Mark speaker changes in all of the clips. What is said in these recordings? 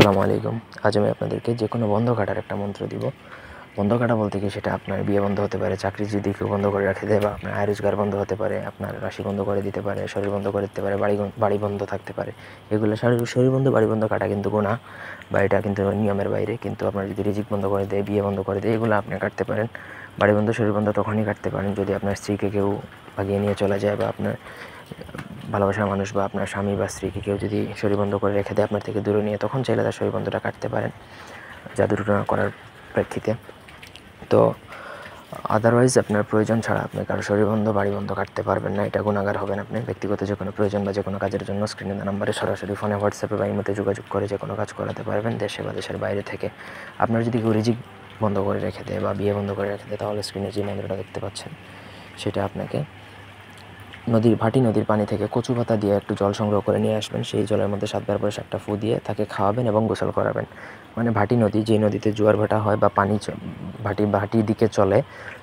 Speaker 1: আসসালামু আলাইকুম। আজ আমি আপনাদেরকে যে কোনো বন্ধ কাটার একটা মন্ত্র দিব। বন্ধ কাটা বলতে কি, সেটা আপনার বিয়ে বন্ধ হতে পারে, চাকরি যদি কেউ বন্ধ করে রাখে দেয়, বা আপনার আয় রোজগার বন্ধ হতে পারে, আপনার রাশি বন্ধ করে দিতে পারে, শরীর বন্ধ করে দিতে পারে, বাড়ি বন্ধ থাকতে পারে। এগুলো শরীর বন্ধ, বাড়ি বন্ধ কাটা কিন্তু গুনাহ, বা এটা কিন্তু নিয়মের বাইরে। কিন্তু আপনার যদি রিজিক বন্ধ করে দেয়, বিয়ে বন্ধ করে দেয়, এগুলো আপনি কাটতে পারেন। বাড়ি বন্ধ, শরীর বন্ধ তখনই কাটতে পারেন যদি আপনার স্ত্রীকে কেউ ভাগিয়ে নিয়ে চলে যায়, বা আপনার ভালোবাসার মানুষ বা আপনার স্বামী বা স্ত্রীকে কেউ যদি শরীর বন্ধ করে রেখে দেয় আপনার থেকে দূরে নিয়ে, তখন চাইলে তার শরীর বন্ধটা কাটতে পারেন জাদুটোনা করার প্রেক্ষিতে। তো আদারওয়াইজ আপনার প্রয়োজন ছাড়া আপনি কারো শরীর বন্ধ, বাড়ি বন্ধ কাটতে পারবেন না। এটা গুনাহগার হবেন আপনি। ব্যক্তিগত যে কোনো প্রয়োজন বা যে কোনো কাজের জন্য স্ক্রিনে দেওয়া নাম্বারে সরাসরি ফোনে, হোয়াটসঅ্যাপে বা ইমোতে যোগাযোগ করে যে কোনো কাজ করাতে পারবেন, দেশে বা দেশের বাইরে থেকে। আপনার যদি কেউ রিজিক বন্ধ করে রেখে দেয় বা বিয়ে বন্ধ করে রেখে দেয়, তাহলে স্ক্রিনে যে মন্ত্রটা দেখতে পাচ্ছেন সেটা আপনাকে নদীর পানি থেকে কচু পাতা দিয়ে একটু জল সংগ্রহ করে নিয়ে আসবেন। সেই জলের মধ্যে 7 বার করে 7টা ফু দিয়ে তাকে খাওয়াবেন এবং গোসল করাবেন। মানে ভাটি নদী, যে নদীতে জোয়ার ভাটা হয় বা পানি ভাটির দিকে চলে,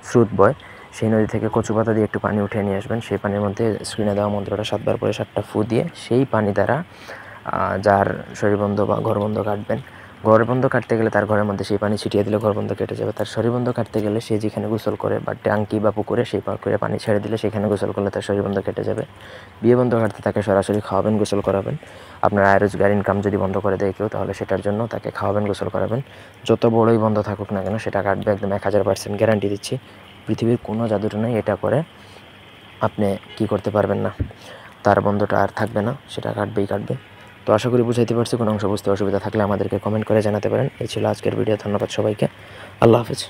Speaker 1: স্রোত বয়, সেই নদী থেকে কচু পাতা দিয়ে একটু পানি উঠিয়ে নিয়ে আসবেন। সেই পানির মধ্যে স্ক্রিনে দেওয়া মন্ত্রটা 7 বার করে 7টা ফু দিয়ে সেই পানি দ্বারা যার শরীরবন্ধ বা ঘরবন্ধ কাটবেন। ঘরবন্ধ কাটতে গেলে তার ঘরের মধ্যে সেই পানি ছিটিয়ে দিলে ঘরবন্ধ কেটে যাবে। তার শরীরবন্ধ কাটতে গেলে সে যেখানে গোসল করে বা ট্যাঙ্কি বা পুকুরে, সেই পুকুরে পানি ছেড়ে দিলে সেখানে গোসল করলে তার শরীরবন্ধ কেটে যাবে। বিয়ে বন্ধ কাটতে তাকে সরাসরি খাওয়াবেন, গোসল করাবেন। আপনার আয় রোজগার ইনকাম যদি বন্ধ করে দেয় কেউ, তাহলে সেটার জন্য তাকে খাওয়াবেন, গোসল করাবেন। যত বড়ই বন্ধ থাকুক না কেন, সেটা কাটবে, একদম 1000% গ্যারান্টি দিচ্ছি। পৃথিবীর কোনো জাদুটোনাই এটা করে আপনি কি করতে পারবেন না। তার বন্ধটা আর থাকবে না, সেটা কাটবেই কাটবে। তো আশা করি বুঝাইতে পারছি। কোনো অংশ বুঝতে অসুবিধা থাকলে আমাদেরকে কমেন্ট করে জানাতে পারেন। এই ছিল আজকের ভিডিও। ধন্যবাদ সবাইকে। আল্লাহ হাফেজ।